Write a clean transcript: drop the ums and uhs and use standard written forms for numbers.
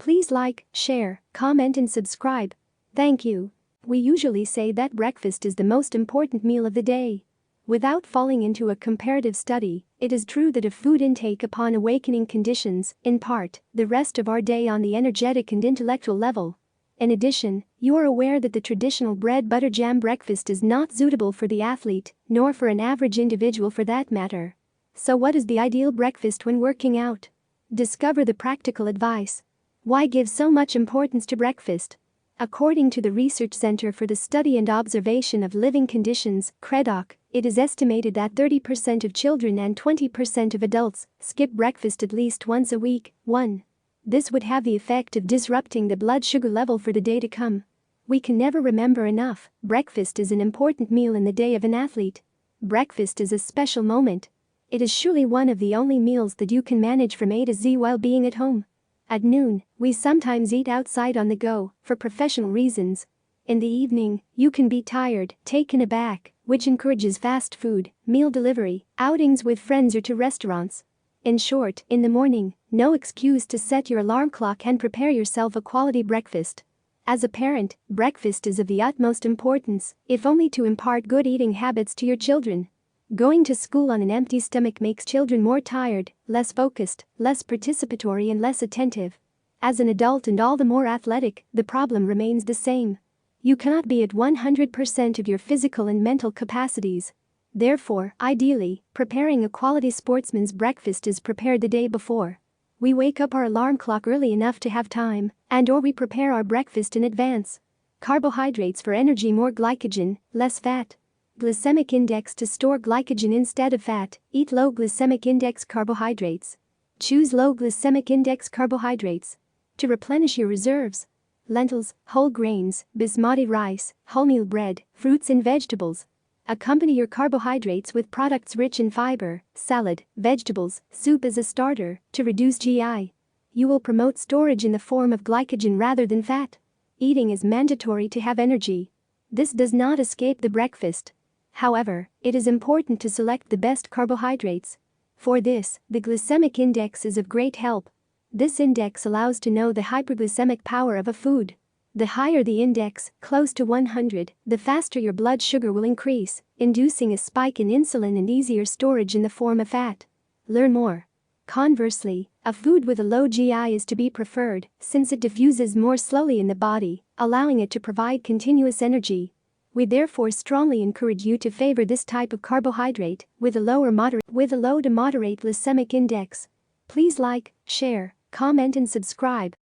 Please like, share, comment and subscribe. Thank you. We usually say that breakfast is the most important meal of the day. Without falling into a comparative study, it is true that if food intake upon awakening conditions, in part, the rest of our day on the energetic and intellectual level. In addition, you are aware that the traditional bread butter jam breakfast is not suitable for the athlete, nor for an average individual for that matter. So what is the ideal breakfast when working out? Discover the practical advice. Why give so much importance to breakfast? According to the Research Center for the Study and Observation of Living Conditions, CREDOC, it is estimated that 30% of children and 20% of adults skip breakfast at least once a week. 1. This would have the effect of disrupting the blood sugar level for the day to come. We can never remember enough, breakfast is an important meal in the day of an athlete. Breakfast is a special moment. It is surely one of the only meals that you can manage from A to Z while being at home. At noon, we sometimes eat outside on the go, for professional reasons. In the evening, you can be tired, taken aback, which encourages fast food, meal delivery, outings with friends or to restaurants. In short, in the morning, no excuse to set your alarm clock and prepare yourself a quality breakfast. As a parent, breakfast is of the utmost importance, if only to impart good eating habits to your children. Going to school on an empty stomach makes children more tired, less focused, less participatory and less attentive. As an adult and all the more athletic, the problem remains the same. You cannot be at 100% of your physical and mental capacities. Therefore, ideally, preparing a quality sportsman's breakfast is prepared the day before. We wake up our alarm clock early enough to have time, and/or we prepare our breakfast in advance. Carbohydrates for energy, more glycogen, less fat. Glycemic index to store glycogen instead of fat, eat low glycemic index carbohydrates. Choose low glycemic index carbohydrates. To replenish your reserves, lentils, whole grains, basmati rice, wholemeal bread, fruits and vegetables. Accompany your carbohydrates with products rich in fiber, salad, vegetables, soup as a starter, to reduce GI. You will promote storage in the form of glycogen rather than fat. Eating is mandatory to have energy. This does not escape the breakfast. However, it is important to select the best carbohydrates. For this, the glycemic index is of great help. This index allows to know the hyperglycemic power of a food. The higher the index, close to 100, the faster your blood sugar will increase, inducing a spike in insulin and easier storage in the form of fat. Learn more. Conversely, a food with a low GI is to be preferred, since it diffuses more slowly in the body, allowing it to provide continuous energy. We therefore strongly encourage you to favor this type of carbohydrate with a low to moderate glycemic index. Please like, share, comment and subscribe.